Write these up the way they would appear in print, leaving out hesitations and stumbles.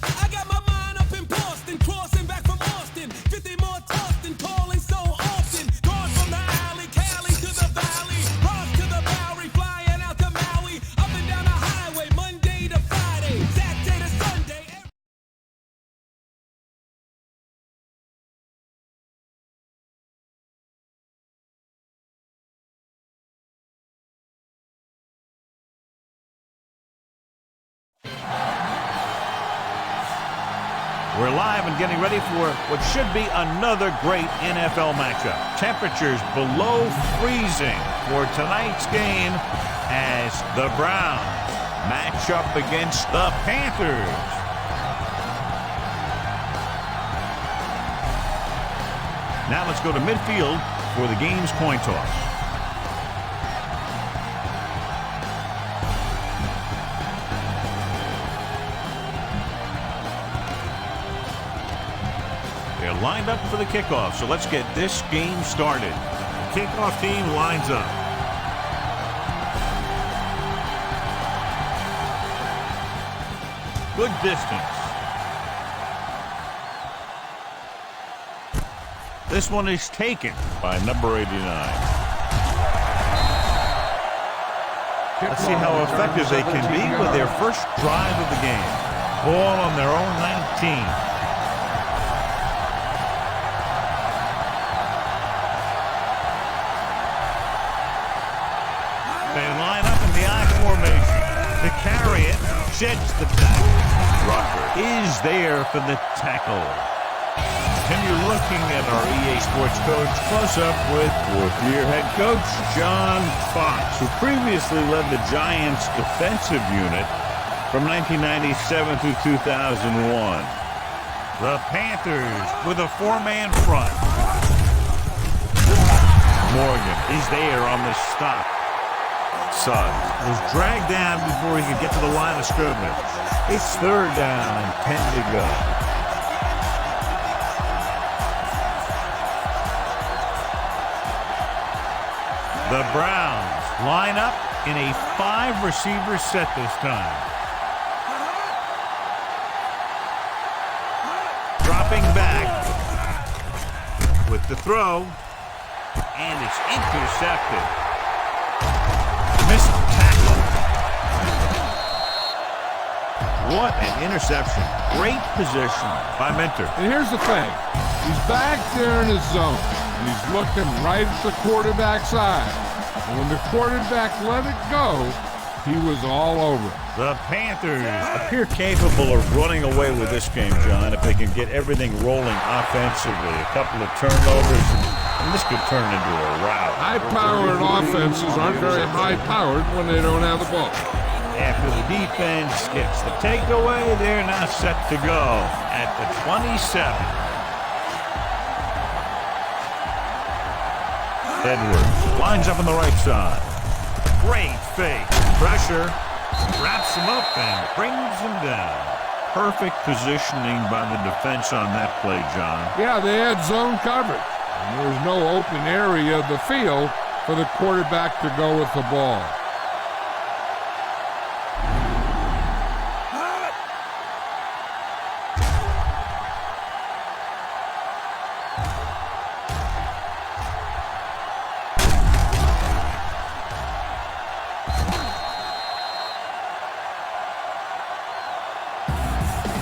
I got my mind up in Boston, crossing back from Austin. 50 more tossed and calling so often. Gone from the alley, Cali to the valley. Rock to the Bowery, flying out to Maui. Up and down the highway, Monday to Friday. Saturday to Sunday. We're live and getting ready for what should be another great NFL matchup. Temperatures below freezing for tonight's game as the Browns match up against the Panthers. Now let's go to midfield for the game's coin toss. They're lined up for the kickoff, so let's get this game started. The kickoff team lines up. Good distance. This one is taken by number 89. Let's see how effective they can be with their first drive of the game. Ball on their own 19. They line up in the I formation. To carry it, sheds the tackle. Rucker is there for the tackle. Continue looking at our EA Sports Coach close-up with fourth-year head coach John Fox, who previously led the Giants' defensive unit from 1997 through 2001. The Panthers with a four-man front. Morgan is there on the stop. Suggs was dragged down before he could get to the line of scrimmage. It's third down and 10 to go. The Browns line up in a 5-receiver set this time. Dropping back with the throw, and it's intercepted. Missed tackle. What an interception. Great position by Minter. And here's the thing. He's back there in his zone. And he's looking right at the quarterback's eye. And when the quarterback let it go, he was all over. The Panthers appear capable of running away with this game, John, if they can get everything rolling offensively. A couple of turnovers, and this could turn into a rout. High-powered offenses aren't very high-powered when they don't have the ball. After the defense gets the takeaway, they're now set to go at the 27. Edwards lines up on the right side. Great fake. Pressure. Wraps him up and brings him down. Perfect positioning by the defense on that play, John. Yeah, they had zone coverage. And there was no open area of the field for the quarterback to go with the ball.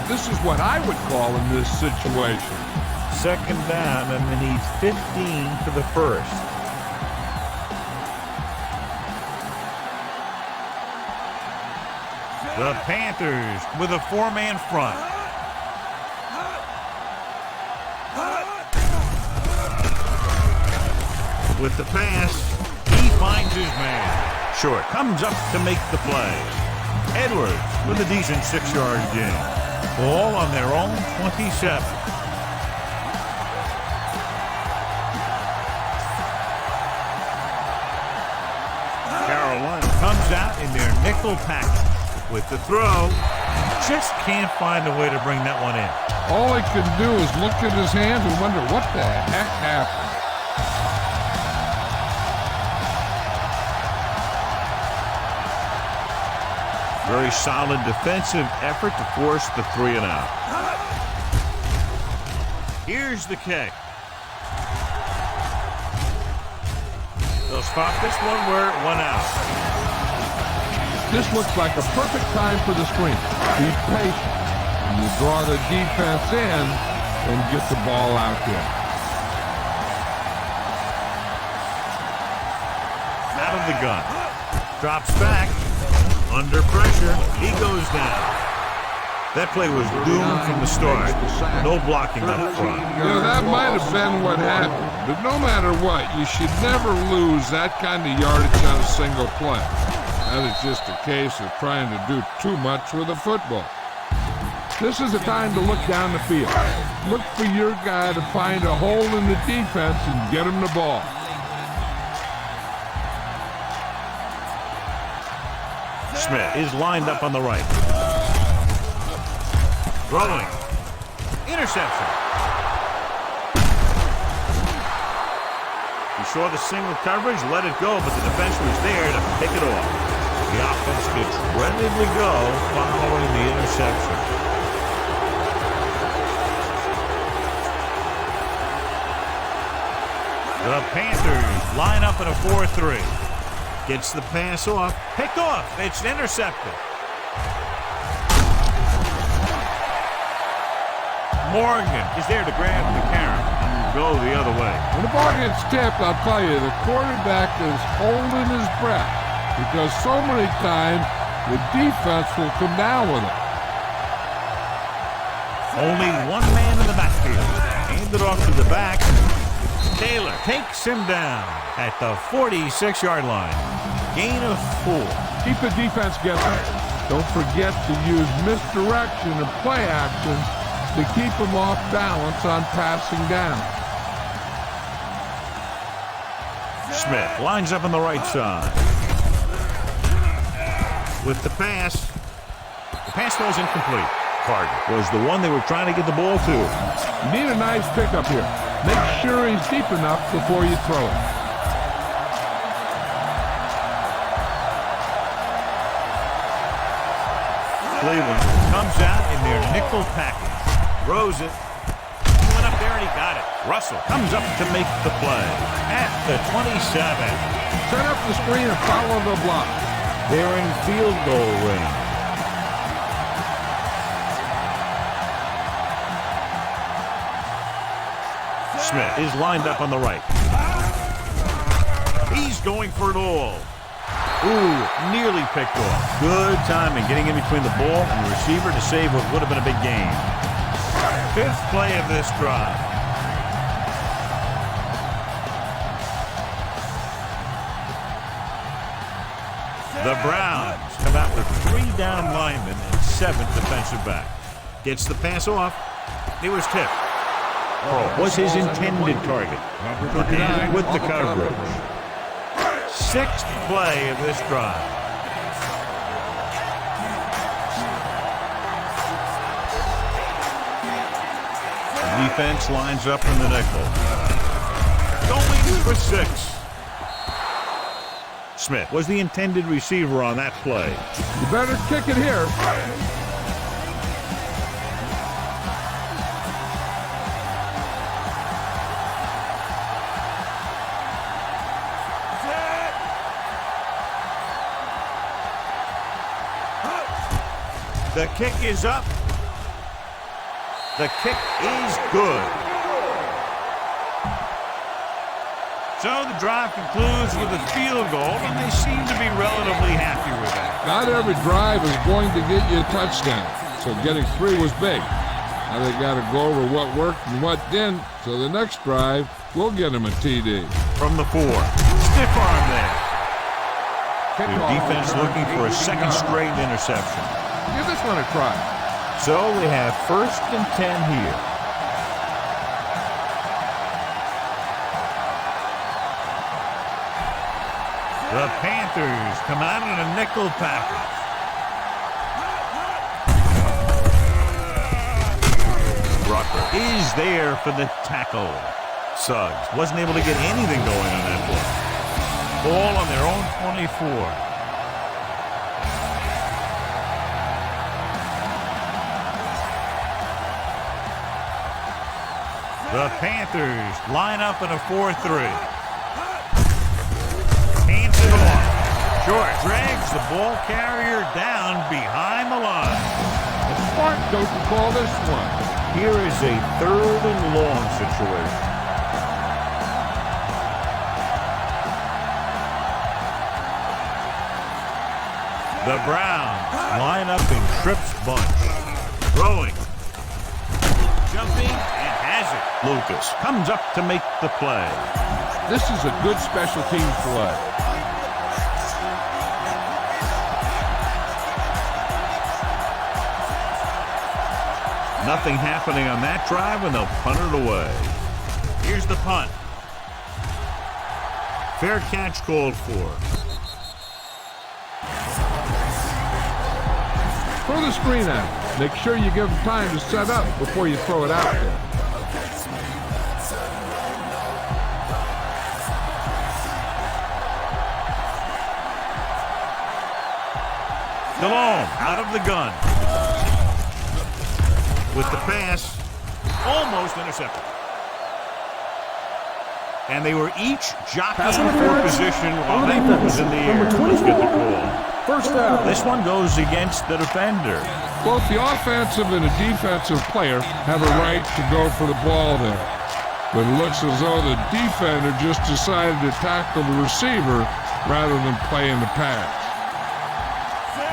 This is what I would call in this situation. Second down, and they need 15 for the first. The Panthers with a four-man front. With the pass, he finds his man. Short comes up to make the play. Edwards with a decent 6-yard gain. Ball on their own 27. Carolina comes out in their nickel package with the throw. Just can't find a way to bring that one in. All he can do is look at his hands and wonder what the heck happened. Very solid defensive effort to force the 3 and out. Here's the kick. They'll spot this one where it went out. This looks like a perfect time for the screen. Be patient. You draw the defense in and get the ball out there. Out of the gun. Drops back. Under pressure. He goes down. That play was doomed from the start. No blocking up front. That might have been what happened. But no matter what, you should never lose that kind of yardage on a single play. That is just a case of trying to do too much with a football. This is the time to look down the field. Look for your guy to find a hole in the defense and get him the ball. Smith is lined up on the right. Throwing. Interception. He saw the single coverage, let it go, but the defense was there to pick it off. The offense gets ready to go following the interception. The Panthers line up in a 4-3. Gets the pass off. Picked off. It's intercepted. Morgan is there to grab the carry and go the other way. When the ball gets tipped, I'll tell you, the quarterback is holding his breath because so many times the defense will come down with it. Only one man in the backfield. Aimed it off to the back. Taylor takes him down at the 46-yard line. Gain of 4. Keep the defense guessing. Don't forget to use misdirection and play action to keep them off balance on passing down. Smith lines up on the right side. With the pass. The pass was incomplete. Target was the one they were trying to get the ball to. You need a nice pickup here. Make sure he's deep enough before you throw it. Cleveland comes out in their nickel package. Throws it. He went up there and he got it. Russell comes up to make the play at the 27. Set up the screen and follow the block. They're in field goal range. Smith is lined up on the right. He's going for it all. Ooh, nearly picked off. Good timing getting in between the ball and the receiver to save what would have been a big gain. 5th play of this drive. The Browns come out with 3 down linemen and 7 defensive back. Gets the pass off. He was tipped. Was his intended target. And with the coverage. 6th play of this drive. The defense lines up in the nickel. Going for 6. Smith was the intended receiver on that play. You better kick it here. The kick is up. The kick is good. So the drive concludes with a field goal, and they seem to be relatively happy with that. Not every drive is going to get you a touchdown, so getting 3 was big. Now they got to go over what worked and what didn't, so the next drive will get them a TD. From the 4. Stiff arm there. The defense looking for a 2nd straight interception. Give this one a try. So we have 1st and 10 here. The Panthers come out in a nickel package. Rucker is there for the tackle. Suggs wasn't able to get anything going on that play. Ball on their own 24. The Panthers line up in a 4-3. Hands it off. Short. Drags the ball carrier down behind the line. A smart coach to call this one. Here is a 3rd and long situation. The Browns line up in trips bunch. Throwing. Jumping and has it. Lucas comes up to make the play. This is a good special teams play. Nothing happening on that drive, and they'll punt it away. Here's the punt. Fair catch called for. Throw the screen out. Make sure you give them time to set up before you throw it out there. Stallone out of the gun. With the pass, almost intercepted. And they were each jockeying for position while that was in the air. Let's get the call. First down. This one goes against the defender. Both the offensive and the defensive player have a right to go for the ball there. But it looks as though the defender just decided to tackle the receiver rather than play in the pass.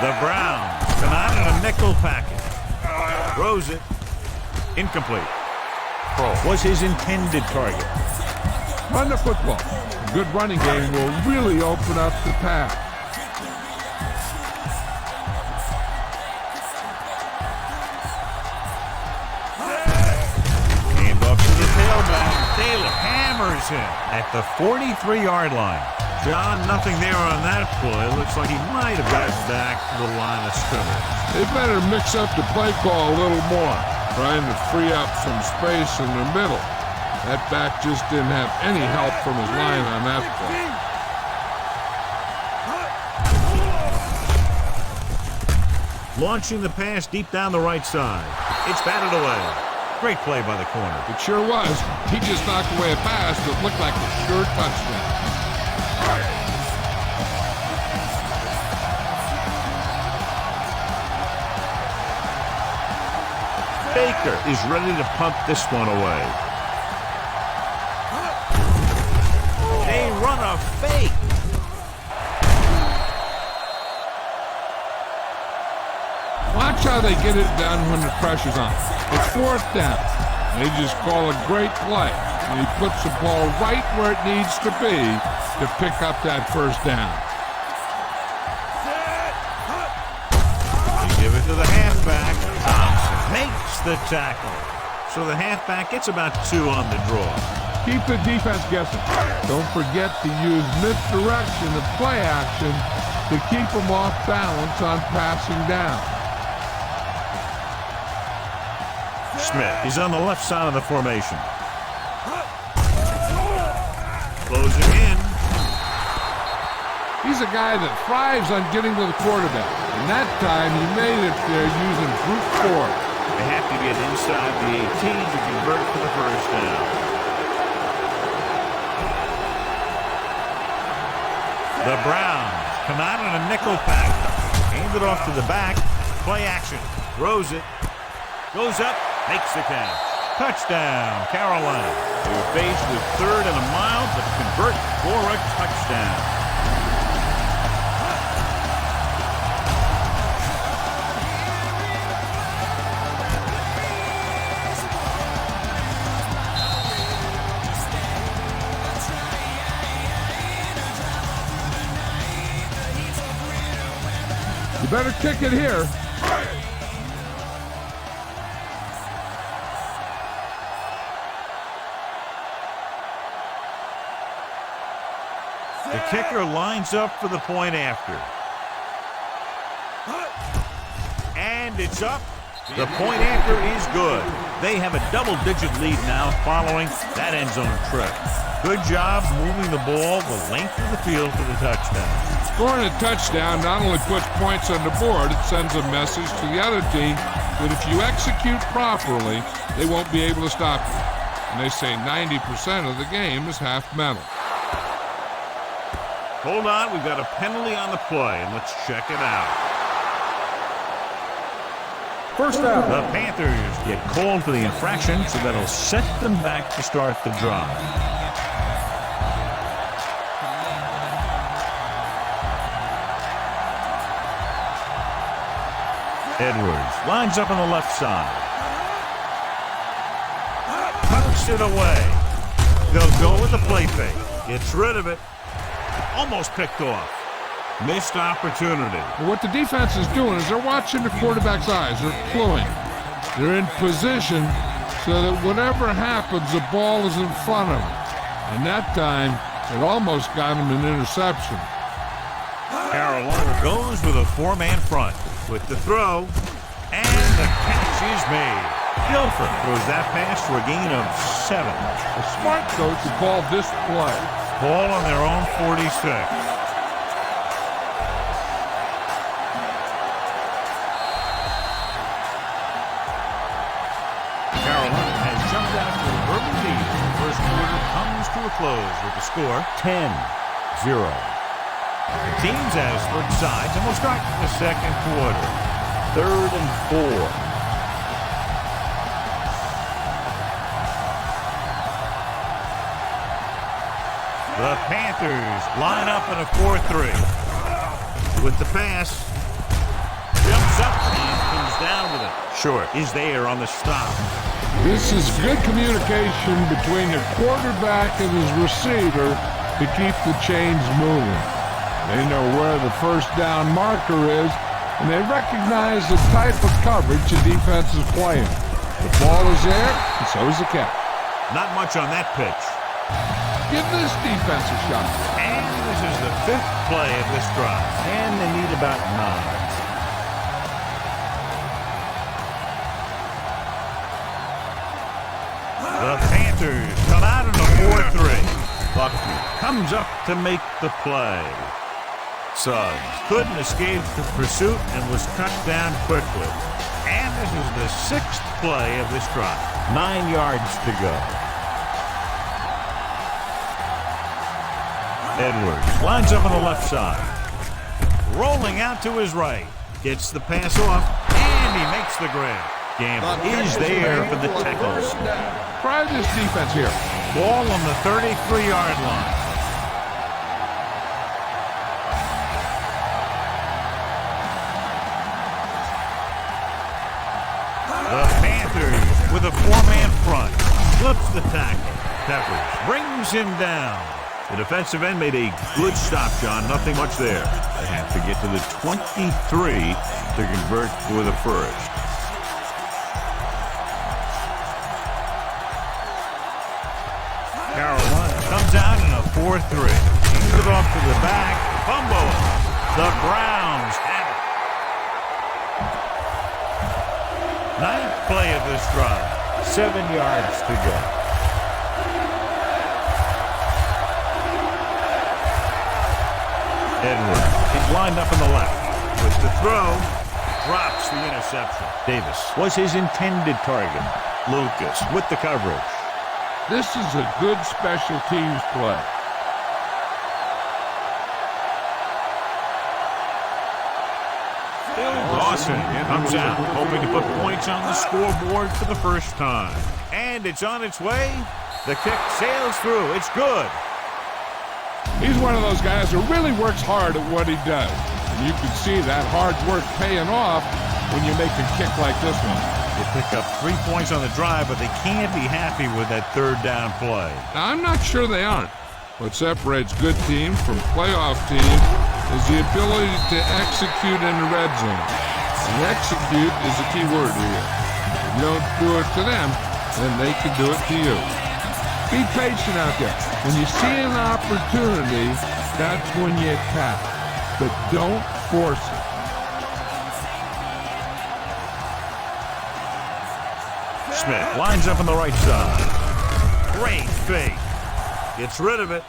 The Browns come out in a nickel package. Throws it. Incomplete. Was his intended target. Run the football. A good running game will really open up the pass. Hand off to the tailback. Taylor hammers him at the 43-yard line. John, nothing there on that play. Looks like he might have gotten back to the line of scrimmage. They better mix up the play call a little more, trying to free up some space in the middle. That back just didn't have any help from his line on that play. Launching the pass deep down the right side. It's batted away. Great play by the corner. It sure was. He just knocked away a pass that looked like a sure touchdown. Baker is ready to punt this one away. They run a fake. Watch how they get it done when the pressure's on. It's 4th down. They just call a great play. And he puts the ball right where it needs to be to pick up that 1st down. They give it to the halfback. Thompson makes the tackle. So the halfback gets about 2 on the draw. Keep the defense guessing. Don't forget to use misdirection of play action to keep them off balance on passing down. Smith is on the left side of the formation. Closing in. He's a guy that thrives on getting to the quarterback. And that time he made it there using brute force. They have to get inside the 18 to convert for the 1st down. The Browns come out in a nickel pack. Hand it off to the back. Play action. Throws it. Goes up. Makes the catch. Touchdown, Carolina. They were faced with 3rd and a mile, but convert for a touchdown. You better kick it here. The kicker lines up for the point after. And it's up. The point after is good. They have a double-digit lead now following that end zone trip. Good job moving the ball the length of the field for the touchdown. Scoring a touchdown not only puts points on the board, it sends a message to the other team that if you execute properly, they won't be able to stop you. and they say 90% of the game is half mental. Hold on, we've got a penalty on the play, and let's check it out. First down. The Panthers get called for the infraction, so that'll set them back to start the drive. Edwards lines up on the left side. Tucks it away. They'll go with the play fake. Gets rid of it. Almost picked off. Missed opportunity. What the defense is doing is they're watching the quarterback's eyes. They're cluing. They're in position so that whatever happens, the ball is in front of them. And that time, it almost got him an interception. Carolina goes with a four-man front with the throw, and the catch is made. Guilford throws that pass for a gain of 7. A smart coach would call this play. Ball on their own 46. Carolina has jumped out to an early lead. The first quarter comes to a close with the score 10-0. The teams have split sides, and we'll start the second quarter. 3rd and 4. The Panthers line up in a 4-3. With the pass, jumps up and comes down with it. Short is there on the stop. This is good communication between the quarterback and his receiver to keep the chains moving. They know where the first down marker is, and they recognize the type of coverage the defense is playing. The ball is there, and so is the catch. Not much on that pitch. Give this defense a shot. And this is the 5th play of this drive. And they need about 9. The Panthers come out in a 4-3. Buckner comes up to make the play. Suggs couldn't escape the pursuit and was cut down quickly. And this is the 6th play of this drive. 9 yards to go. Edwards lines up on the left side. Rolling out to his right. Gets the pass off, and he makes the grab. Gamble is there for the tackles. Try this defense here. Ball on the 33-yard line. The Panthers with a four-man front. Flips the tackle. Peppers brings him down. The defensive end made a good stop, John. Nothing much there. They have to get to the 23 to convert for the first. Carolina comes out in a 4-3. Hands it off to the back. Fumble. The Browns have it. 9th play of this drive. 7 yards to go. Edwards is lined up on the left. With the throw, drops the interception. Davis was his intended target. Lucas with the coverage. This is a good special teams play. Dawson comes out, hoping to put points on the scoreboard for the first time. And it's on its way. The kick sails through. It's good. He's one of those guys who really works hard at what he does. And you can see that hard work paying off when you make a kick like this one. They pick up 3 points on the drive, but they can't be happy with that 3rd down play. Now, I'm not sure they aren't. What separates good teams from playoff teams is the ability to execute in the red zone. And execute is the key word here. If you don't do it to them, then they can do it to you. Be patient out there. When you see an opportunity, that's when you attack. But don't force it. Smith lines up on the right side. Great fake. Gets rid of it.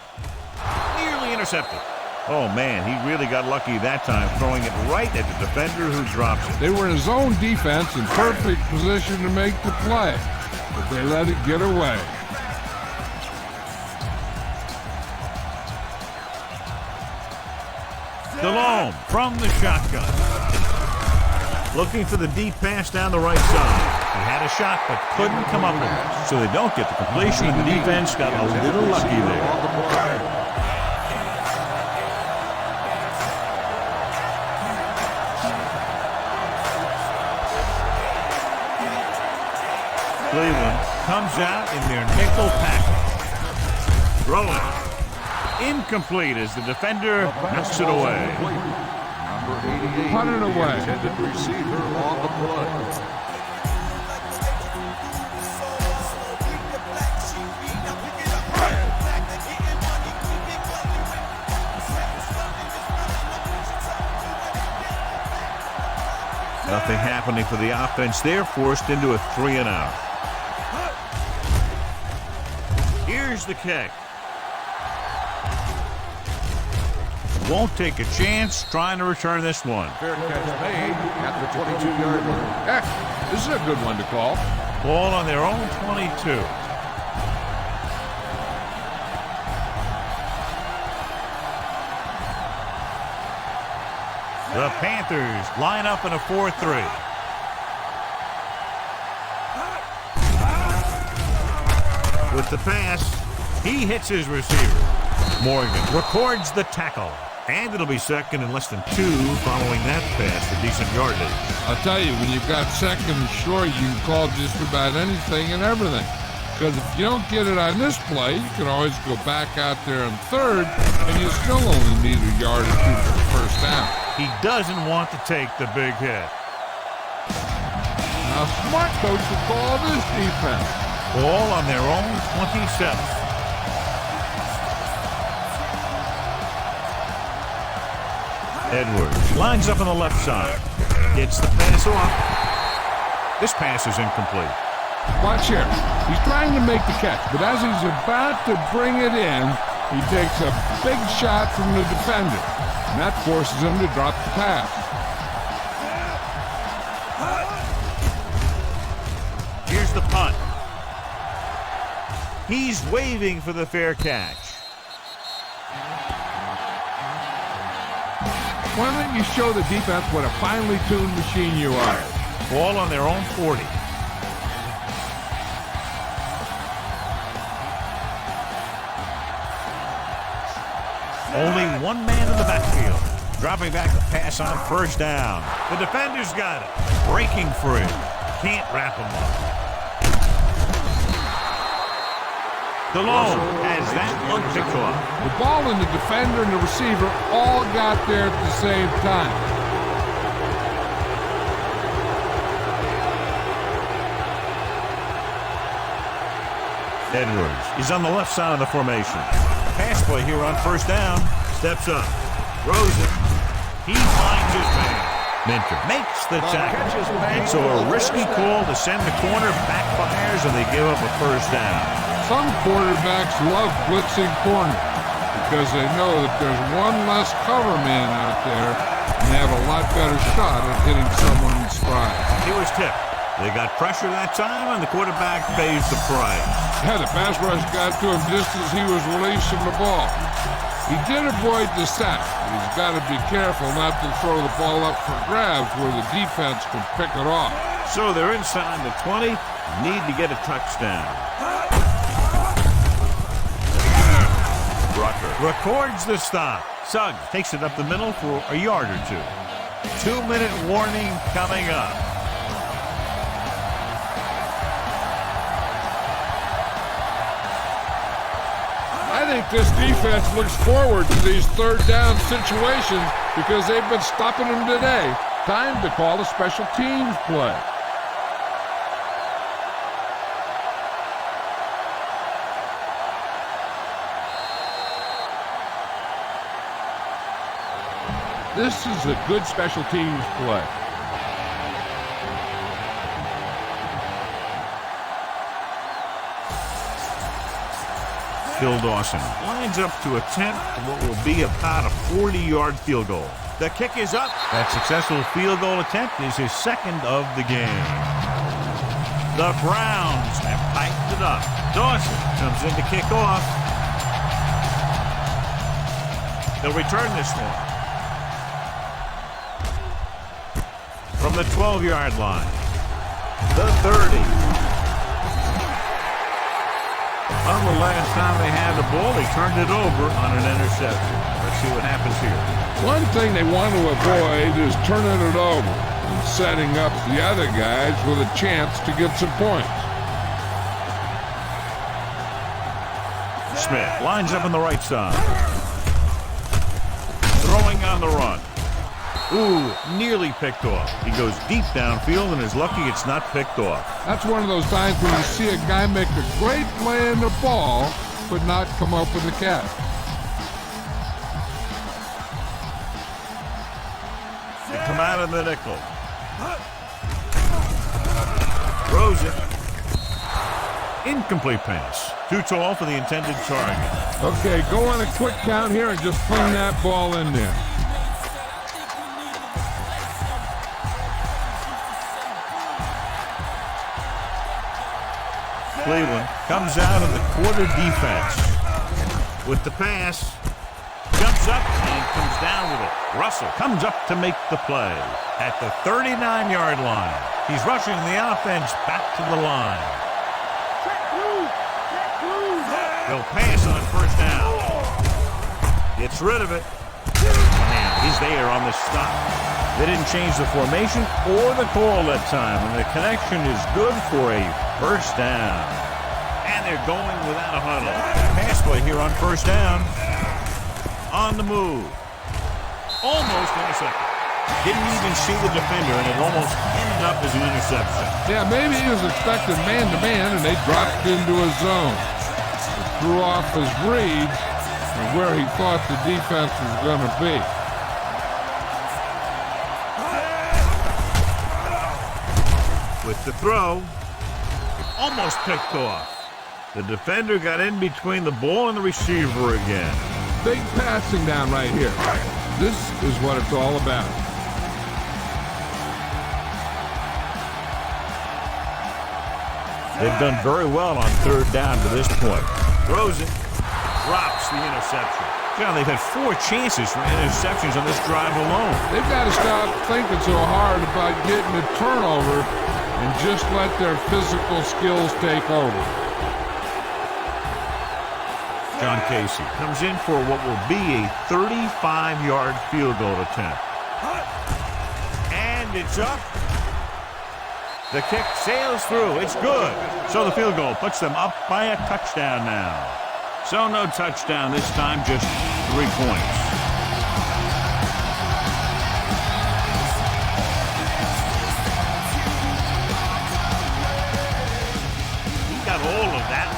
Nearly intercepted. Oh, man, he really got lucky that time, throwing it right at the defender who drops it. They were in his own defense in perfect position to make the play, but they let it get away. DeLome from the shotgun. Looking for the deep pass down the right side. He had a shot but couldn't come up with it. So they don't get the completion. The defense got a little lucky there. Cleveland comes out in their nickel package. Throwing. Incomplete as the defender knocks it away. Put it away. Intended receiver on the play. Nothing happening for the offense. They're forced into a 3-and-out. Here's the kick. Won't take a chance trying to return this one. Fair catch made at the 22-yard line. This is a good one to call. Ball on their own 22. The Panthers line up in a 4-3. With the pass, he hits his receiver. Morgan records the tackle. And it'll be second and less than 2 following that pass for decent yardage. I'll tell you, when you've got second and short, you can call just about anything and everything. Because if you don't get it on this play, you can always go back out there on third, and you still only need a yard or 2 for the first down. He doesn't want to take the big hit. Now, smart coach will call this defense. Ball on their own 27. Edwards lines up on the left side. Gets the pass off. This pass is incomplete. Watch here. He's trying to make the catch, but as he's about to bring it in, he takes a big shot from the defender, and that forces him to drop the pass. Here's the punt. He's waving for the fair catch. Why don't you show the defense what a finely tuned machine you are? Ball on their own 40. Only one man in the backfield. Dropping back the pass on first down. The defender's got it. Breaking free. Can't wrap him up. DeLone has that one picked off. The ball and the defender and the receiver all got there at the same time. Edwards is on the left side of the formation. Pass play here on first down. Steps up. Throws it. He finds his man. Minter makes the tackle. And so a risky call to send the corner backfires and they give up a first down. Some quarterbacks love blitzing corner because they know that there's one less cover man out there and they have a lot better shot at hitting someone in stride. He was tipped. They got pressure that time and the quarterback pays the price. Yeah, the pass rush got to him just as he was releasing the ball. He did avoid the sack. He's got to be careful not to throw the ball up for grabs where the defense can pick it off. So they're inside the 20, need to get a touchdown. Rucker records the stop. Suggs takes it up the middle for a yard or 2. 2-minute warning coming up. I think this defense looks forward to these third down situations because they've been stopping them today. Time to call a special teams play. This is a good special teams play. Phil Dawson lines up to attempt what will be about a 40-yard field goal. The kick is up. That successful field goal attempt is his second of the game. The Browns have tightened it up. Dawson comes in to kick off. They'll return this one. from the 12-yard line. The 30. Well, the last time they had the ball, they turned it over on an interception. Let's see what happens here. One thing they want to avoid is turning it over and setting up the other guys with a chance to get some points. Smith lines up on the right side. Throwing on the run. Ooh, nearly picked off. He goes deep downfield and is lucky it's not picked off. That's one of those times when you see a guy make a great play in the ball, but not come up with a catch. They come out of the nickel. Throws it. Incomplete pass. Too tall for the intended target. Okay, go on a quick count here and just fling that ball in there. Cleveland comes out of the quarter defense. With the pass. Jumps up and comes down with it. Russell comes up to make the play at the 39-yard line. He's rushing the offense back to the line. He'll pass on first down. Gets rid of it. And he's there on the stop. They didn't change the formation or the call that time, and the connection is good for a first down. And they're going without a huddle. Pass play here on first down. On the move. Almost intercepted. Didn't even see the defender, and it almost ended up as an interception. Yeah, maybe he was expecting man-to-man, and they dropped into a zone. Threw off his read and where he thought the defense was going to be. With the throw, almost picked off. The defender got in between the ball and the receiver again. Big passing down right here. This is what it's all about. They've done very well on third down to this point. Throws it, drops the interception. John, they've had 4 chances for interceptions on this drive alone. They've got to stop thinking so hard about getting a turnover and just let their physical skills take over. John Casey comes in for what will be a 35-yard field goal attempt. And it's up. The kick sails through. It's good. So the field goal puts them up by a touchdown now. So no touchdown this time, just 3 points. He got all of that.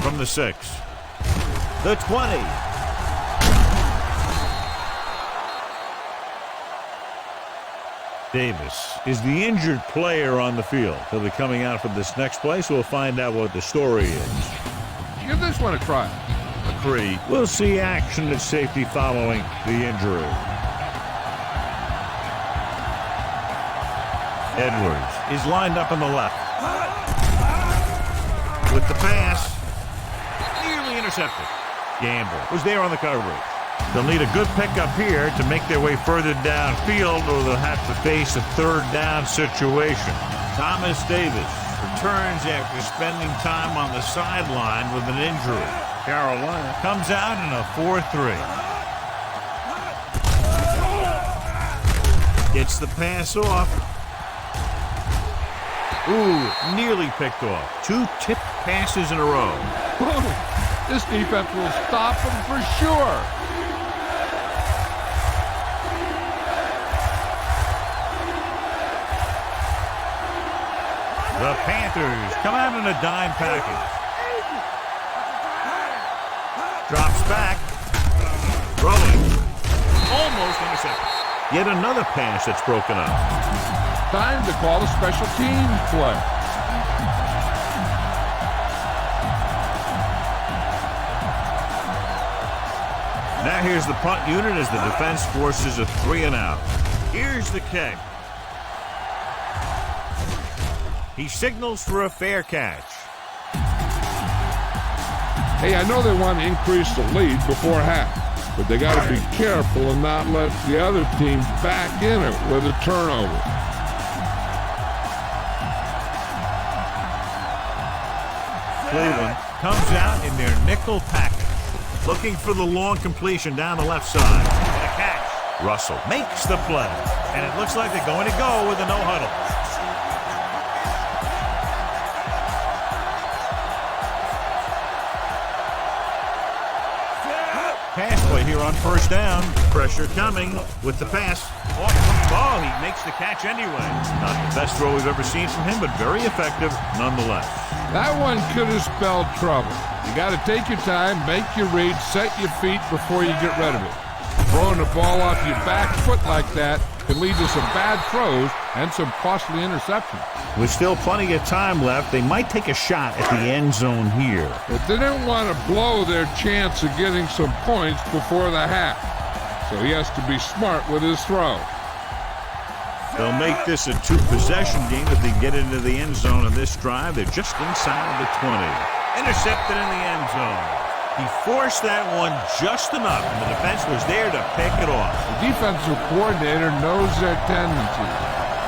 From the 6. The 20. Davis is the injured player on the field. He'll be coming out for this next play, so we'll find out what the story is. Give this one a try. McCree will see action at safety following the injury. Edwards is lined up on the left. With the pass, nearly intercepted. Gamble was there on the coverage. They'll need a good pickup here to make their way further downfield, or they'll have to face a third down situation. Thomas Davis returns after spending time on the sideline with an injury. Carolina comes out in a 4-3. Gets the pass off. Ooh, nearly picked off. 2 tipped passes in a row. This defense will stop him for sure. The Panthers come out in a dime package. Drops back. Throwing. Almost intercepted. Yet another pass that's broken up. Time to call a special team play. Now here's the punt unit as the defense forces a 3-and-out. Here's the kick. He signals for a fair catch. Hey, I know they want to increase the lead before half, but they got to be careful and not let the other team back in it with a turnover. Cleveland comes out in their nickel package, looking for the long completion down the left side. And a catch. Russell makes the play, and it looks like they're going to go with a no-huddle. Pass play here on first down. Pressure coming with the pass. Oh, he makes the catch anyway. Not the best throw we've ever seen from him, but very effective nonetheless. That one could have spelled trouble. You got to take your time, make your read, set your feet before you get rid of it. Throwing the ball off your back foot like that can lead to some bad throws and some costly interceptions. With still plenty of time left, they might take a shot at the end zone here. But they didn't want to blow their chance of getting some points before the half. So he has to be smart with his throw. They'll make this a two-possession game if they get into the end zone on this drive. They're just inside the 20. Intercepted in the end zone. He forced that one just enough, and the defense was there to pick it off. The defensive coordinator knows their tendencies.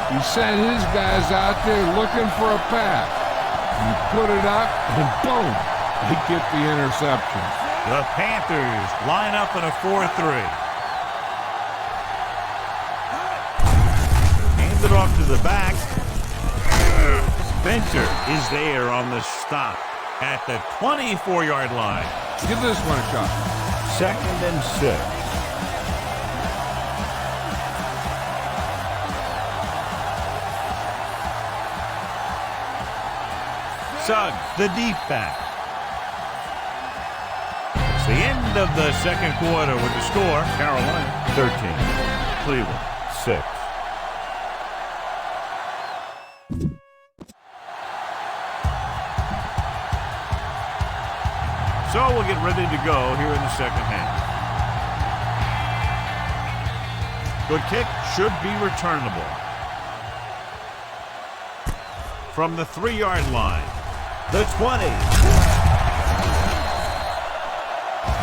He sent his guys out there looking for a pass. You put it up, and boom, they get the interception. The Panthers line up in a 4-3. Hand it off to the back. Spencer is there on the stop at the 24-yard line. Give this one a shot. 2nd and 6. Suggs, the deep back. It's the end of the second quarter with the score. Carolina 13, Cleveland 6. So we'll get ready to go here in the second half. Good kick, should be returnable. From the 3-yard line, the 20.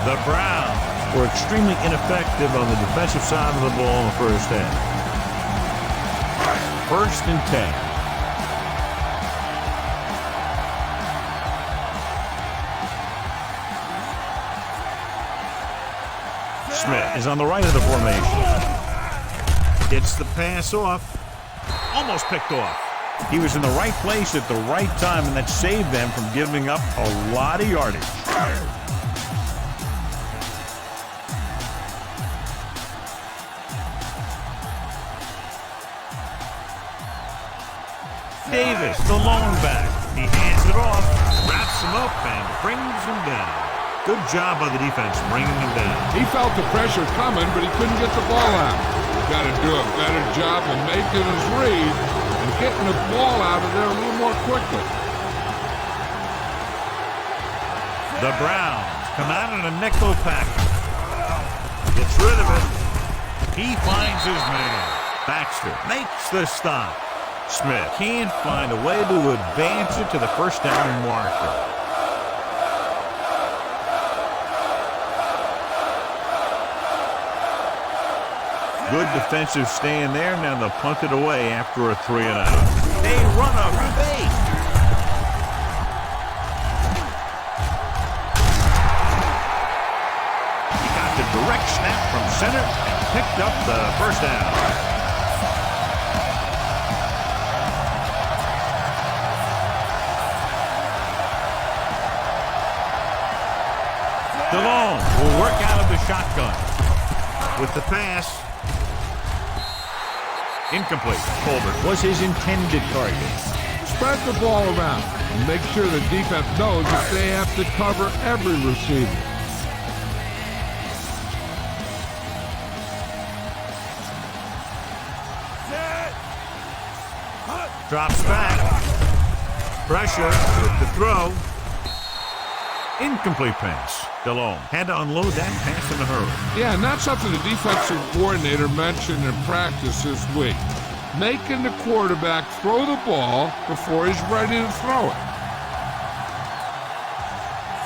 The Browns were extremely ineffective on the defensive side of the ball in the first half. 1st and 10. Smith is on the right of the formation. Gets the pass off. Almost picked off. He was in the right place at the right time, and that saved them from giving up a lot of yardage. Davis, the lone back. He hands it off, wraps him up, and brings him down. Good job by the defense bringing him down. He felt the pressure coming, but he couldn't get the ball out. He's got to do a better job of making his read and getting the ball out of there a little more quickly. The Browns come out in a nickel package. Gets rid of it. He finds his man. Baxter makes the stop. Smith can't find a way to advance it to the first down marker. Good defensive stand there. Now they'll punt it away after a 3-and-out. They run a fake. He got the direct snap from center and picked up the first down. DeLone will work out of the shotgun with the pass. Incomplete. Colbert was his intended target. Spread the ball around and make sure the defense knows that they have to cover every receiver. Drops back. Pressure with the throw. Incomplete pass. DeLone had to unload that pass in a hurry. Yeah, and that's something the defensive coordinator mentioned in practice this week. Making the quarterback throw the ball before he's ready to throw it.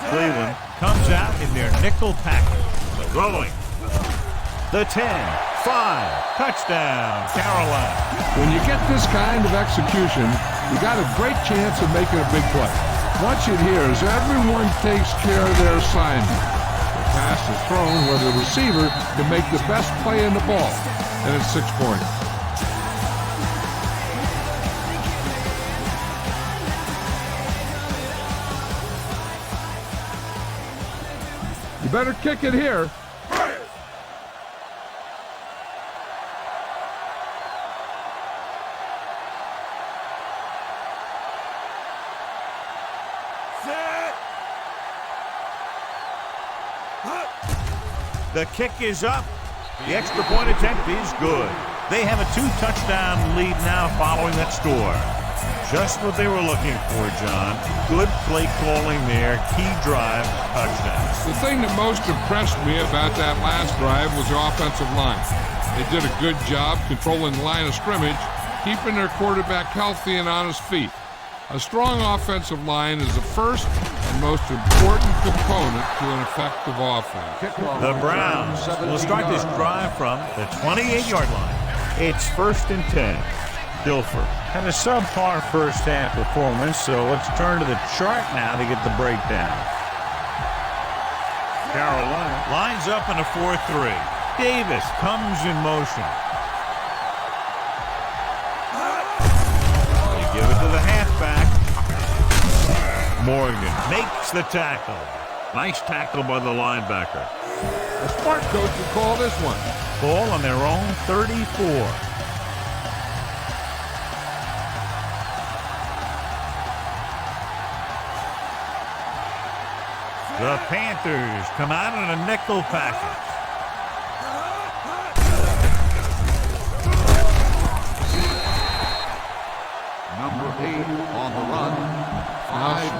Cleveland comes out in their nickel package. Rolling. the 10, 5, touchdown, Carolina. When you get this kind of execution, you got a great chance of making a big play. Watch it here as everyone takes care of their assignment. The pass is thrown where the receiver can make the best play in the ball, and it's 6 points. You better kick it here. The kick is up. The extra point attempt is good. They have a 2-touchdown lead now following that score. Just what they were looking for, John. Good play calling there. Key drive, touchdown. The thing that most impressed me about that last drive was the offensive line. They did a good job controlling the line of scrimmage, keeping their quarterback healthy and on his feet. A strong offensive line is the first and most important component to an effective offense. The Browns will start this drive from the 28-yard line. It's 1st and 10. Dilfer had a subpar first half performance, so let's turn to the chart now to get the breakdown. Carolina lines up in a 4-3. Davis comes in motion. They give it to the halfback. Morgan makes the tackle. Nice tackle by the linebacker. The smart coach will call this one. Ball on their own 34. The Panthers come out in a nickel package. Number 8 on the run.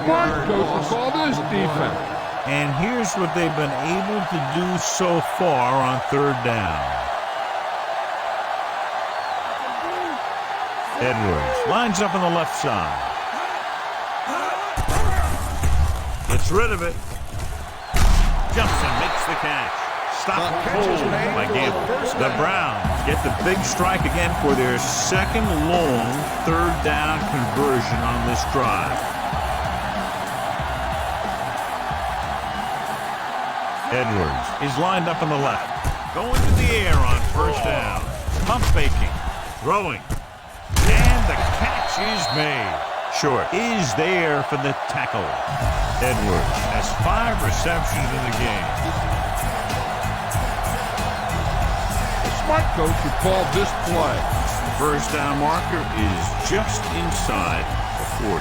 Smart coach will call this defense. And here's what they've been able to do so far on 3rd down. Edwards lines up on the left side. Gets rid of it. Jumps and makes the catch. Stop cold by Gamble. The Browns get the big strike again for their second long 3rd down conversion on this drive. Edwards is lined up on the left. Going to the air on 1st down. Pump faking. Throwing. And the catch is made. Short is there for the tackle. Edwards has 5 receptions in the game. The smart coach will call this play. 1st down marker is just inside the 40.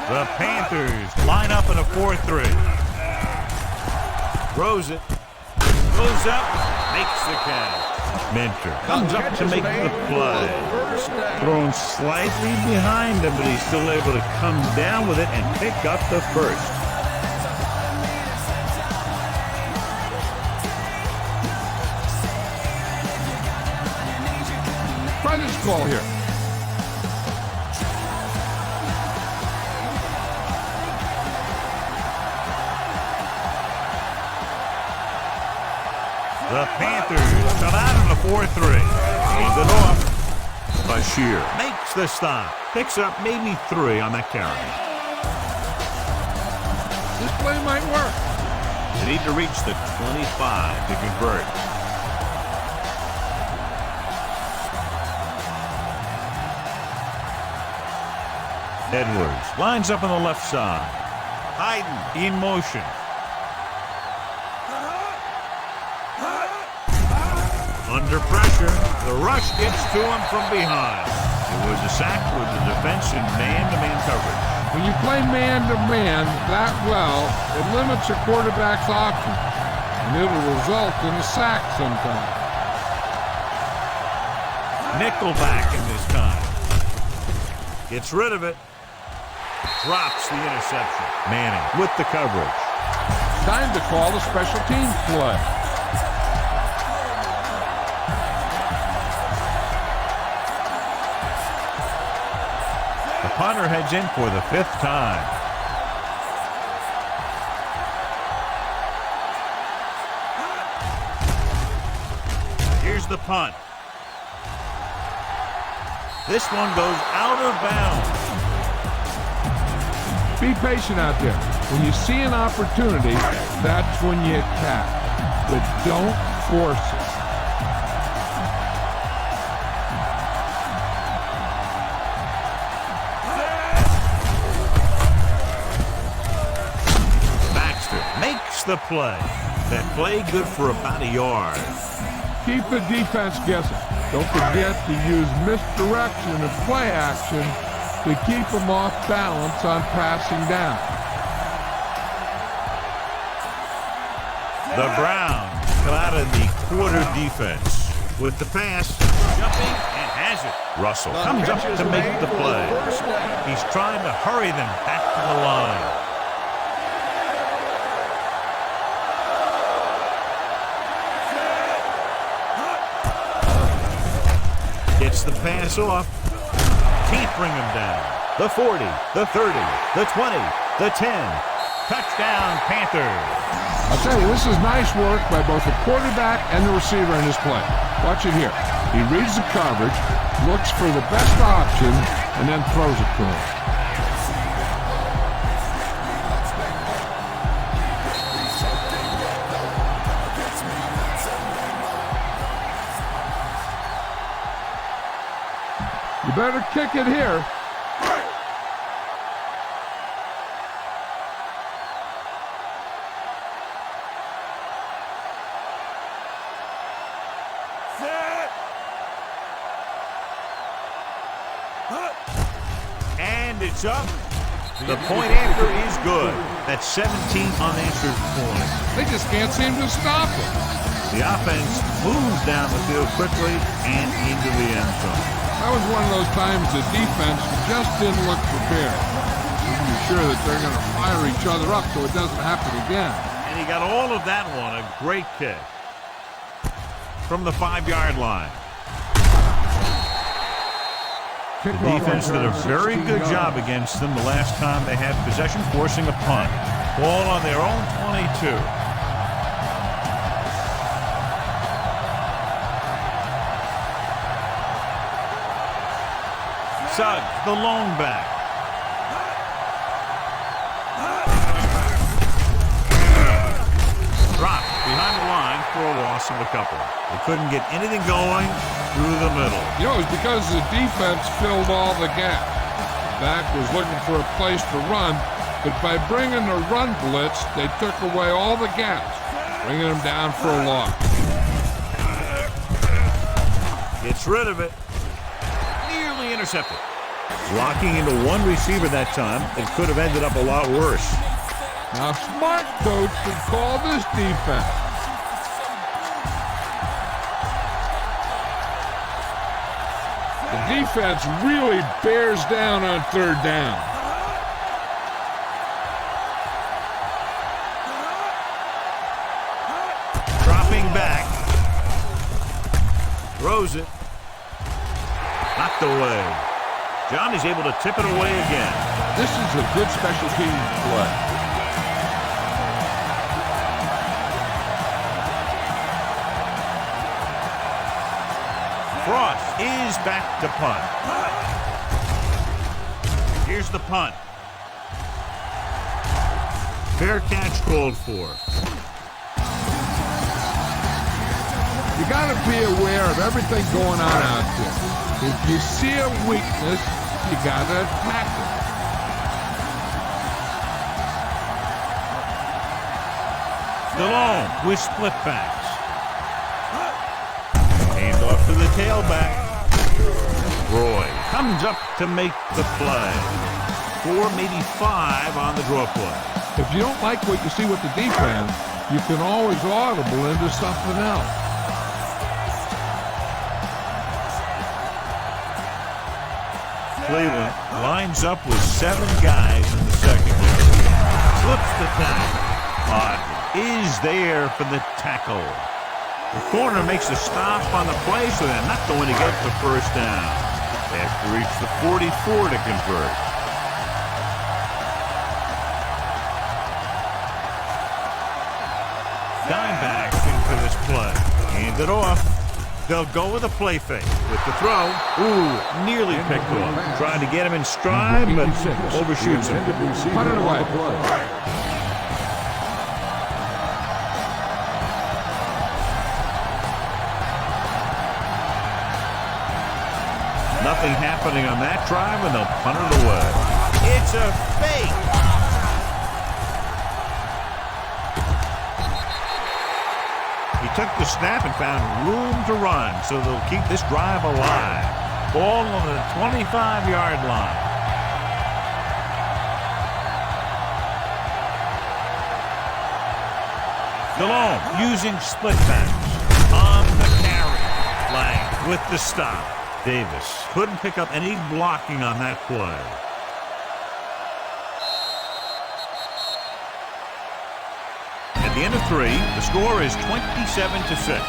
The Panthers line up in a 4-3. Throws it. Goes up. Makes the catch. Mentor comes up to make the play. Thrown slightly behind him, but he's still able to come down with it and pick up the 1st. Try this call here. The Panthers come out in a 4-3. Hands it off. Bashir makes the stop. Picks up maybe 3 on that carry. This play might work. They need to reach the 25 to convert. Edwards lines up on the left side. Hayden in motion. Under pressure, the rush gets to him from behind. It was a sack with the defense in man-to-man coverage. When you play man-to-man that well, it limits your quarterback's options, and it'll result in a sack sometimes. Nickelback in this time. Gets rid of it. Drops the interception. Manning with the coverage. Time to call a special teams play. The punter heads in for the 5th time. Here's the punt. This one goes out of bounds. Be patient out there. When you see an opportunity, that's when you attack. But don't force it. Makes the play. That play good for about a yard. Keep the defense guessing. Don't forget to use misdirection and play action to keep them off balance on passing down. The Browns come out of the quarter defense with the pass, jumping and has it. Russell comes up to make the play. He's trying to hurry them back to the line. Gets the pass off. Can't bring him down. The 40, the 30, the 20, the 10. Touchdown, Panthers. I'll tell you, this is nice work by both the quarterback and the receiver in this play. Watch it here. He reads the coverage, looks for the best option, and then throws it to him. You better kick it here. And it's up. The point after is good. That's 17 unanswered points. They just can't seem to stop it. The offense moves down the field quickly and into the end zone. That was one of those times the defense just didn't look prepared. Making sure that they're going to fire each other up so it doesn't happen again. And he got all of that one. A great kick from the 5-yard line. The defense did a very good job against them the last time they had possession, forcing a punt. Ball on their own 22. Suggs, the lone back. Dropped behind the line for a loss of a couple. They couldn't get anything going through the middle. You know, it was because the defense filled all the gaps. Back was looking for a place to run, but by bringing the run blitz, they took away all the gaps, bringing them down for a loss. Gets rid of it. Nearly intercepted. Locking into one receiver that time, it could have ended up a lot worse. Now, smart coach would call this defense. The defense really bears down on third down. Dropping back. Throws it. Knocked away. Johnny's able to tip it away again. This is a good special teams play. Frost is back to punt. Here's the punt. Fair catch called for. You got to be aware of everything going on out there. If you see a weakness, you got to attack it. Stallone with split backs. Hand off to the tailback. Roy comes up to make the play. 4, maybe 5 on the draw play. If you don't like what you see with the defense, you can always audible into something else. Cleveland lines up with 7 guys in the secondary. Flips the tackle. Is there for the tackle. The corner makes a stop on the play, so they're not going to get the first down. They have to reach the 44 to convert. Dime back in for this play. Hand it off. They'll go with a play fake. With the throw, ooh, nearly picked off. Trying to get him in stride, but overshoots him. Put it away. Nothing happening on that drive, and they'll punt it away. It's a fake. He took the snap and found room to run, so they'll keep this drive alive. Ball on the 25-yard line. DeLone using split backs on the carry. Lang with the stop. Davis couldn't pick up any blocking on that play. At the end of 3, the score is 27-6.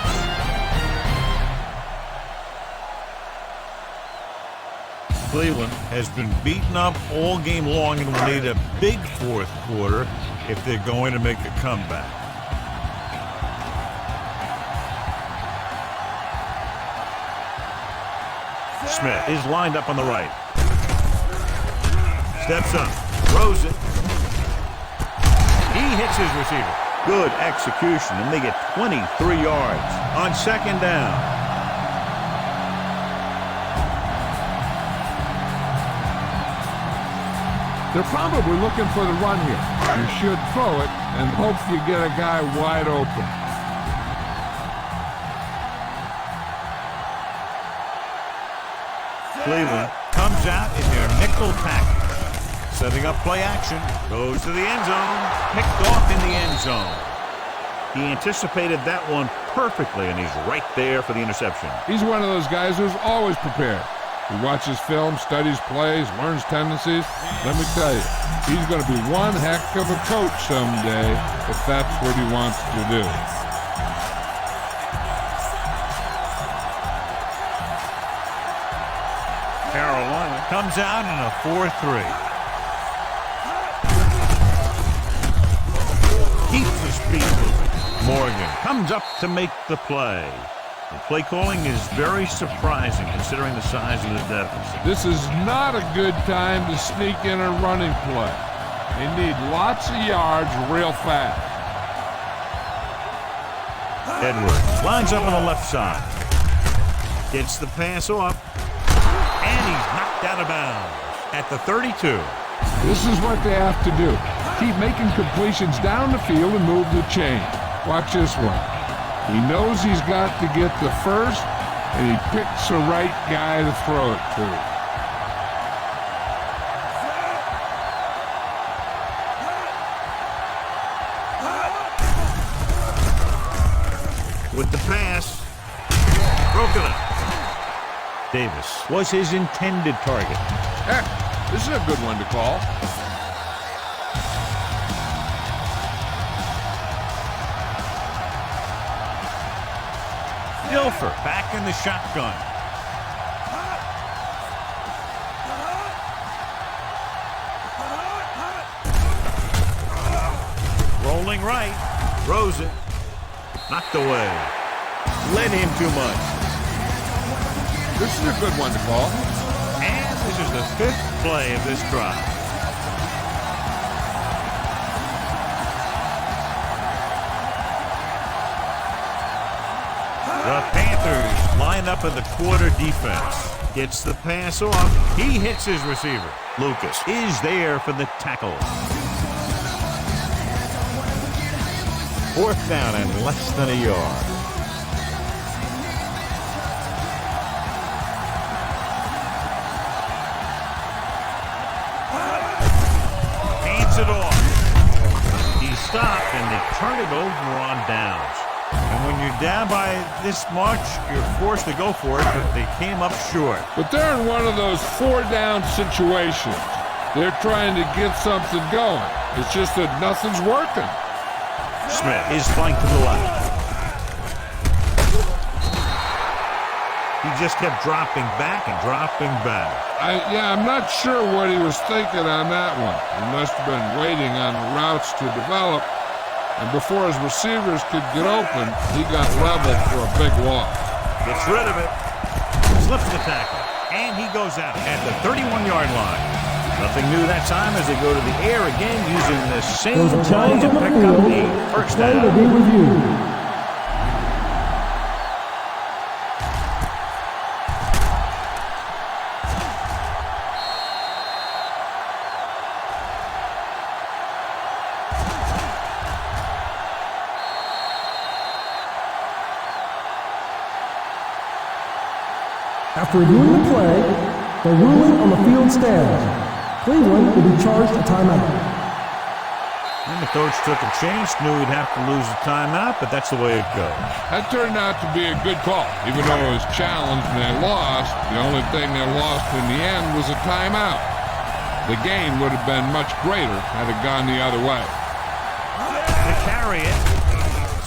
Cleveland has been beaten up all game long and will need a big fourth quarter if they're going to make a comeback. Smith is lined up on the right. Steps up, throws it. He hits his receiver. Good execution, and they get 23 yards on second down. They're probably looking for the run here. You should throw it and hope you get a guy wide open. Cleveland comes out in their nickel package. Setting up play action. Goes to the end zone. Picked off in the end zone. He anticipated that one perfectly, and he's right there for the interception. He's one of those guys who's always prepared. He watches film, studies plays, learns tendencies. Let me tell you, he's going to be one heck of a coach someday if that's what he wants to do. Carolina comes out in a 4-3. Keeps his feet moving. Morgan comes up to make the play. The play calling is very surprising considering the size of the deficit. This is not a good time to sneak in a running play. They need lots of yards real fast. Edwards lines up on the left side. Gets the pass off. And he's knocked out of bounds at the 32. This is what they have to do. Keep making completions down the field and move the chain. Watch this one. He knows he's got to get the first, and he picks the right guy to throw it to. With the pass, broken up. Davis was his intended target. Heck, this is a good one to call. Dilfer back in the shotgun. Rolling right, throws it, knocked away. Led him too much. This is a good one to call. And this is the 5th play of this drive. The Panthers line up in the quarter defense. Gets the pass off. He hits his receiver. Lucas is there for the tackle. 4th down and less than a yard. Hands it off. He stopped and they turn it over on downs. And when you're down by this much, you're forced to go for it, but they came up short. But they're in one of those 4-down situations. They're trying to get something going. It's just that nothing's working. Smith is flanked to the left. He just kept dropping back and dropping back. I'm not sure what he was thinking on that one. He must have been waiting on the routes to develop. And before his receivers could get open, he got leveled for a big loss. Gets rid of it. Slips the tackle. And he goes out at the 31-yard line. Nothing new that time as they go to the air again using the same play to pick up the first down. After reviewing the play, the ruling on the field stands. Cleveland will be charged a timeout. And the coach took a chance, knew he'd have to lose a timeout, but that's the way it goes. That turned out to be a good call. Even though it was challenged and they lost, the only thing they lost in the end was a timeout. The gain would have been much greater had it gone the other way. To carry it,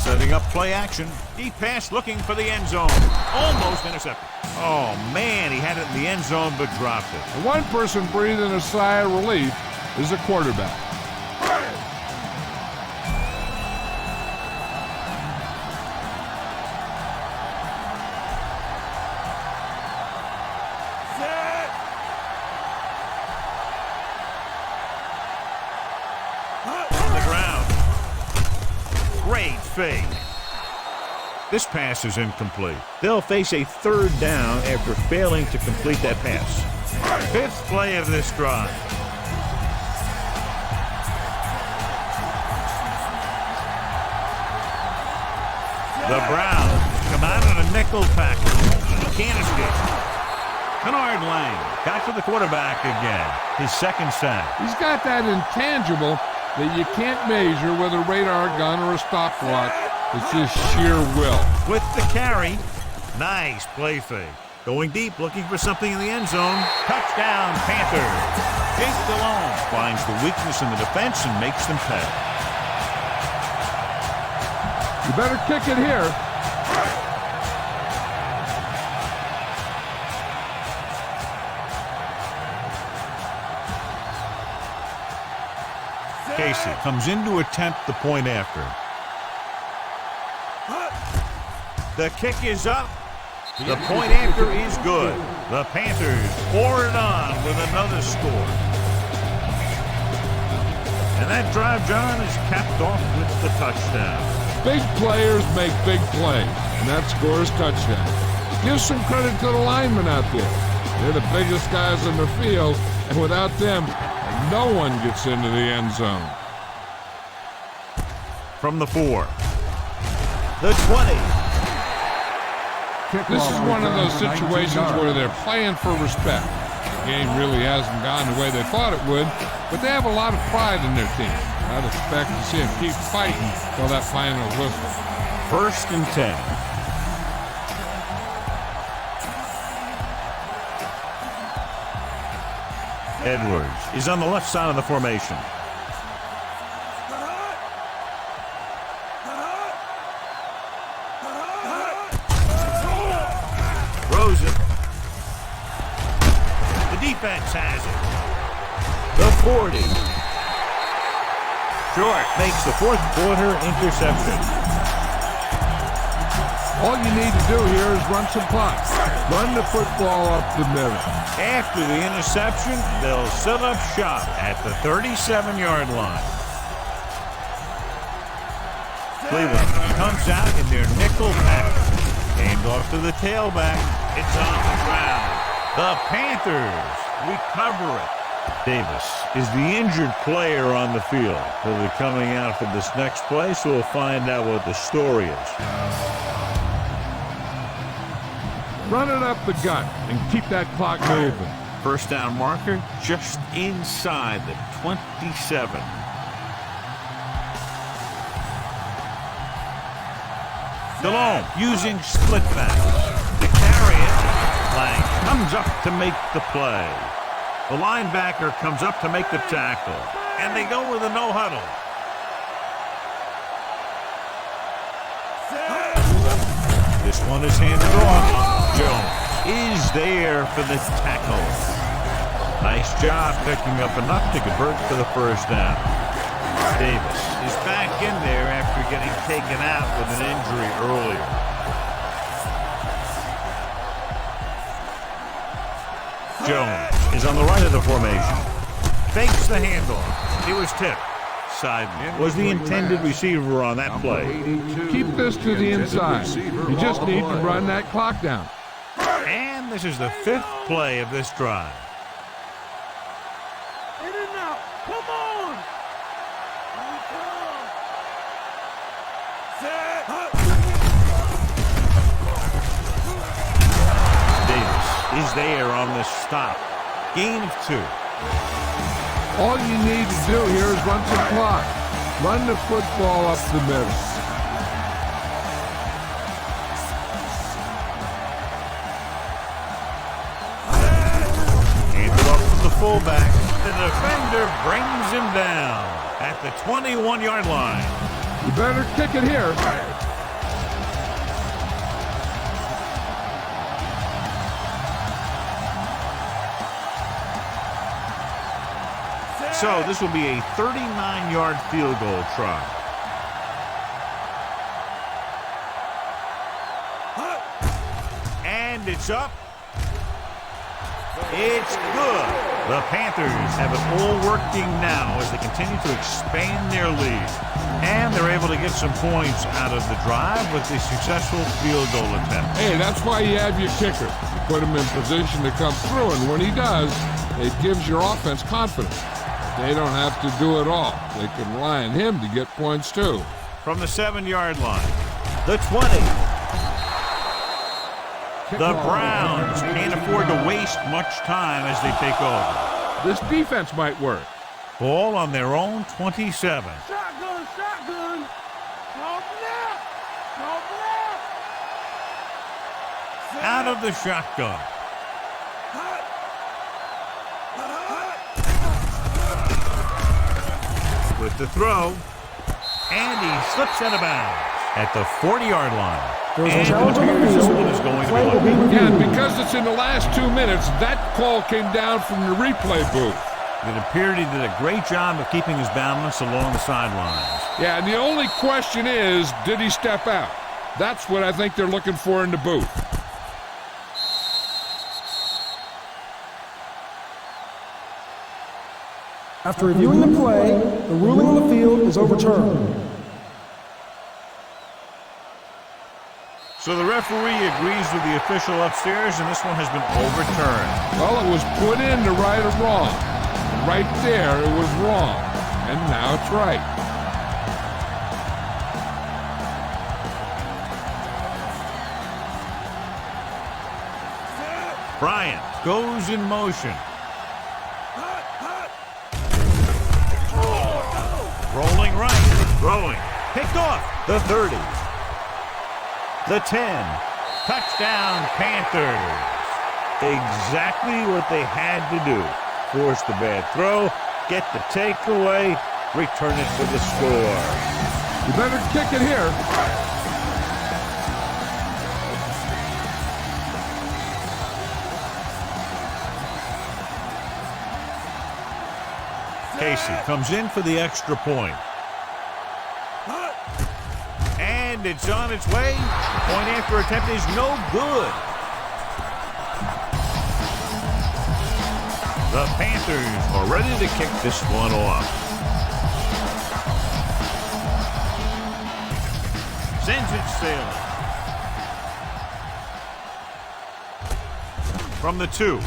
setting up play action. Deep pass looking for the end zone. Almost intercepted. Oh, man, he had it in the end zone but dropped it. The one person breathing a sigh of relief is the quarterback. On the ground. Great fake. This pass is incomplete. They'll face a third down after failing to complete that pass. Fifth play of this drive. The Browns come out on a nickel package. He can't escape. Kennard Lang got to the quarterback again. His second sack. He's got that intangible that you can't measure with a radar gun or a stopwatch. It's just sheer will. With the carry, nice play fake. Going deep, looking for something in the end zone. Touchdown, Panthers. Jake DeLone finds the weakness in the defense and makes them pay. You better kick it here. Casey comes in to attempt the point after. The kick is up. The point after is good. The Panthers pour it on with another score. And that drive, John, is capped off with the touchdown. Big players make big plays, and that scores touchdown. Give some credit to the linemen out there. They're the biggest guys in the field, and without them, no one gets into the end zone. From the 4. The 20. This is one of those situations where they're playing for respect. The game really hasn't gone the way they thought it would, but they have a lot of pride in their team. I'd expect to see them keep fighting till that final whistle. 1st and 10. Edwards is on the left side of the formation. Throws it. The defense has it. The 40. Short makes the 4th quarter interception. All you need to do here is run some clock. Run the football up the middle. After the interception, they'll set up shop at the 37-yard line. Cleveland comes out in their nickel package. Hand off to the tailback. It's on the ground. The Panthers recover it. Davis is the injured player on the field. He'll be coming out for this next play, so we'll find out what the story is. Run it up the gut and keep that clock moving. First down marker just inside the 27. DeLone using split back to carry it. Lang comes up to make the play. The linebacker comes up to make the tackle. And they go with a no huddle. This one is handed off. Jones is there for the tackle. Nice job picking up enough to convert for the first down. Davis is back in there after getting taken out with an injury earlier. Jones is on the right of the formation. Fakes the handoff. It was tipped. Side was the intended receiver on that play. Keep this to the inside. You just need to run that clock down. And this is the 5th play of this drive. In and out. Come on. Davis is there on the stop. Gain of 2. All you need to do here is run some clock. Run the football up the middle. Handed off to the fullback. The defender brings him down at the 21-yard line. You better kick it here. So this will be a 39-yard field goal try. And it's up. It's good. The Panthers have it all working now as they continue to expand their lead. And they're able to get some points out of the drive with the successful field goal attempt. Hey, that's why you have your kicker. You put him in position to come through, and when he does, it gives your offense confidence. They don't have to do it all. They can rely on him to get points too. From the 7-yard line, the 20. The Browns can't afford to waste much time as they take over. This defense might work. Ball on their own 27. Shotgun, shotgun. Top left. Top left. Out of the shotgun. With the throw. And he slips out of bounds at the 40-yard line. There's a And challenge on the this field. one is going to Play will be be reviewed. Yeah, because it's in the last 2 minutes, that call came down from the replay booth. It appeared he did a great job of keeping his balance along the sidelines. Yeah, and the only question is, did he step out? That's what I think they're looking for in the booth. After reviewing the play, the ruling on the field is overturned. So the referee agrees with the official upstairs, and this one has been overturned. Well, it was put in to right or wrong. Right there, it was wrong. And now it's right. Bryant goes in motion. Rolling right, throwing, picked off, the 30. The 10, touchdown Panthers. Exactly what they had to do. Force the bad throw, get the takeaway, return it for the score. You better kick it here. Casey comes in for the extra point. And it's on its way. Point after attempt is no good. The Panthers are ready to kick this one off. Sends it sailing. From the 2.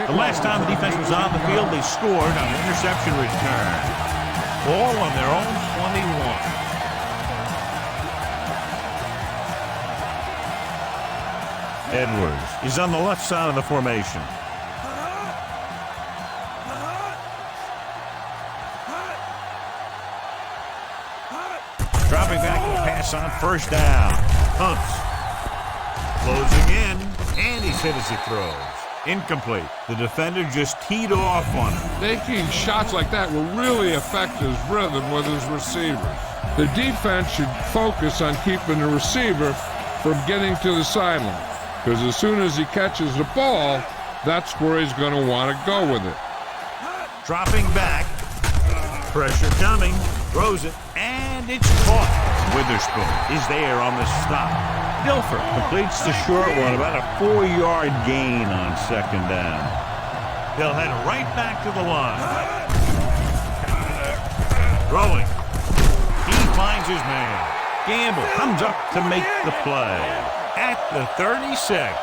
The last time the defense was on the field, they scored on an interception return. Ball on their own 21. Edwards is on the left side of the formation. Dropping back to pass on first down. Hunts. Closing in, and he's hit as he throws. Incomplete. The defender just teed off on him. Taking shots like that will really affect his rhythm with his receivers. The defense should focus on keeping the receiver from getting to the sideline, because as soon as he catches the ball, that's where he's going to want to go with it. Dropping back. Pressure coming. Throws it, and it's caught. Witherspoon is there on the stop. Dilfer completes the short one, about a 4-yard gain on second down. They'll head right back to the line. Throwing. He finds his man. Gamble comes up to make the play. At the 36.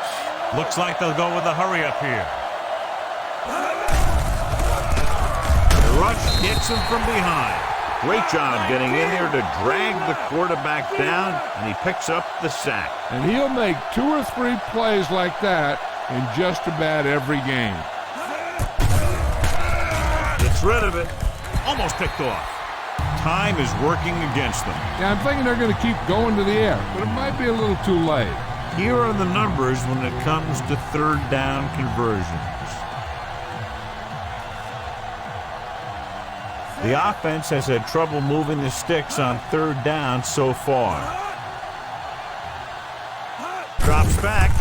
Looks like they'll go with a hurry up here. The rush gets him from behind. Great job getting in there to drag the quarterback down, and he picks up the sack. And he'll make 2 or 3 plays like that in just about every game. Gets rid of it. Almost picked off. Time is working against them. Yeah, I'm thinking they're going to keep going to the air, but it might be a little too late. Here are the numbers when it comes to third down conversions. The offense has had trouble moving the sticks on third down so far. Drops back.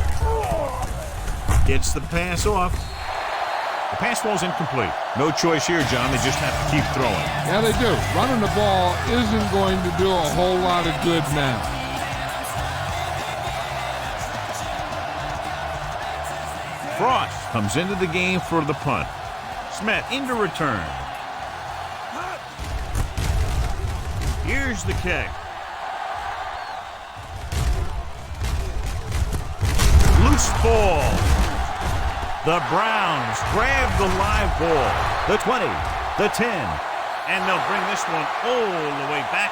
Gets the pass off. The pass ball's incomplete. No choice here, John. They just have to keep throwing. Yeah, they do. Running the ball isn't going to do a whole lot of good now. Frost comes into the game for the punt. Smith into return. Here's the kick. Loose ball. The Browns grab the live ball. The 20, the 10, and they'll bring this one all the way back.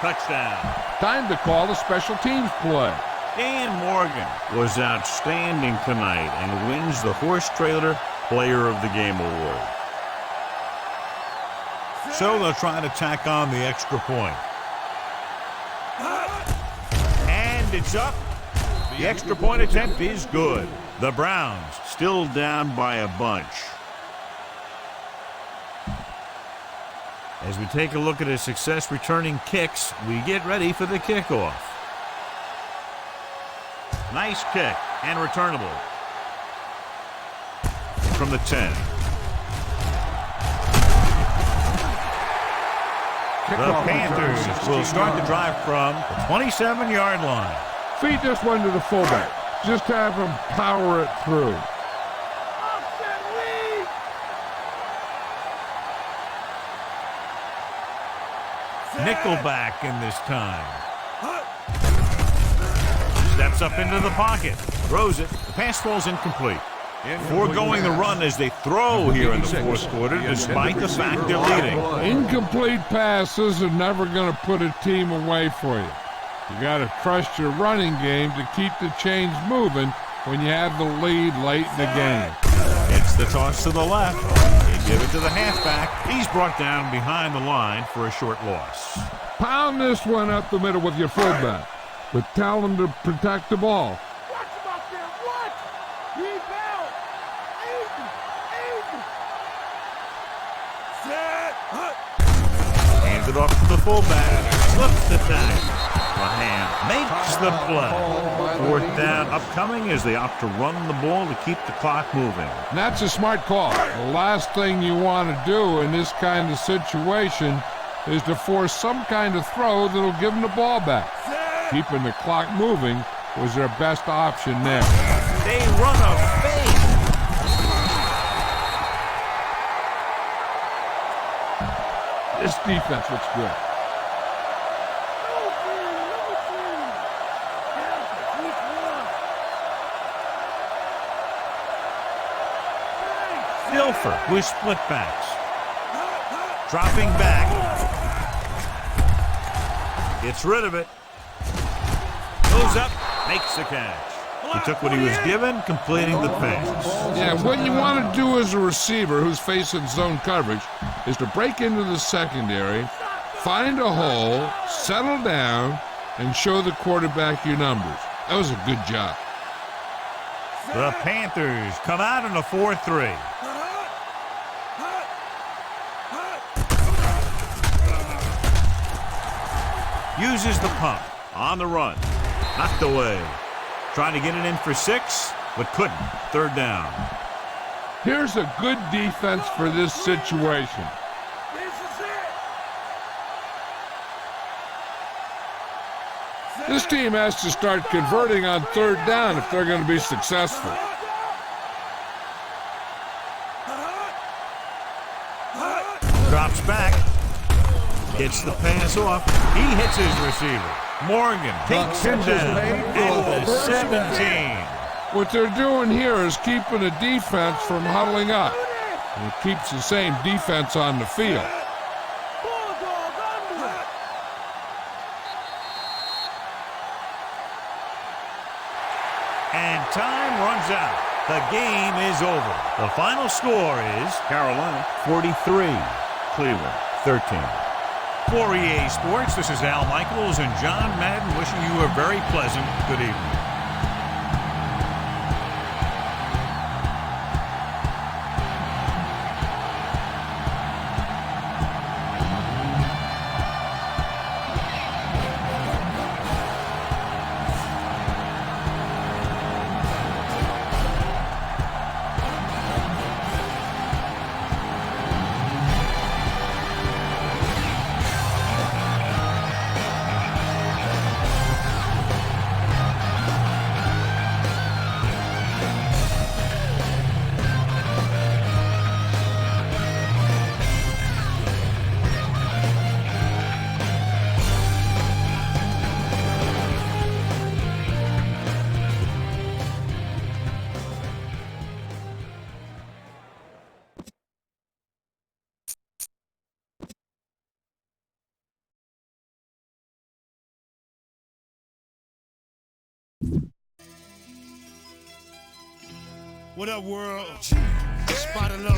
Touchdown. Time to call the special teams play. Dan Morgan was outstanding tonight and wins the Horse Trailer Player of the Game award. So they'll try to tack on the extra point. And it's up. The extra point attempt is good. The Browns still down by a bunch. As we take a look at his success returning kicks, we get ready for the kickoff. Nice kick and returnable. From the 10. The Panthers will start the drive from the 27-yard line. Feed this one to the fullback. Just have him power it through. Nickelback in this time. Steps up into the pocket. Throws it. The pass falls incomplete. Foregoing the run as they throw here in the fourth quarter, despite the fact they're leading. Incomplete passes are never going to put a team away for you. You got to trust your running game to keep the chains moving when you have the lead late in the game. It's the toss to the left. They give it to the halfback. He's brought down behind the line for a short loss. Pound this one up the middle with your fullback, but tell them to protect the ball. Watch him out there. Watch. Rebound. Set. Hands it off to the fullback. Slips the tackle. Graham makes the play. Fourth down upcoming as they opt to run the ball to keep the clock moving. And that's a smart call. The last thing you want to do in this kind of situation is to force some kind of throw that'll give them the ball back. Keeping the clock moving was their best option there. They run a fake. This defense looks good. Dilfer with split backs. Dropping back. Gets rid of it. Goes up, makes the catch. He took what he was given, completing the pass. Yeah, what you want to do as a receiver who's facing zone coverage is to break into the secondary, find a hole, settle down, and show the quarterback your numbers. That was a good job. The Panthers come out in a 4-3. Uses the pump on the run. Knocked away. Trying to get it in for 6, but couldn't. Third down. Here's a good defense for this situation. This is it. This team has to start converting on third down if they're going to be successful. Drops back. Gets the pass off. He hits his receiver. Morgan takes him down at the 17. What they're doing here is keeping the defense from huddling up. And it keeps the same defense on the field. And time runs out. The game is over. The final score is Carolina 43, Cleveland 13. For EA Sports, this is Al Michaels and John Madden wishing you a very pleasant good evening. What up, world? Spot a low.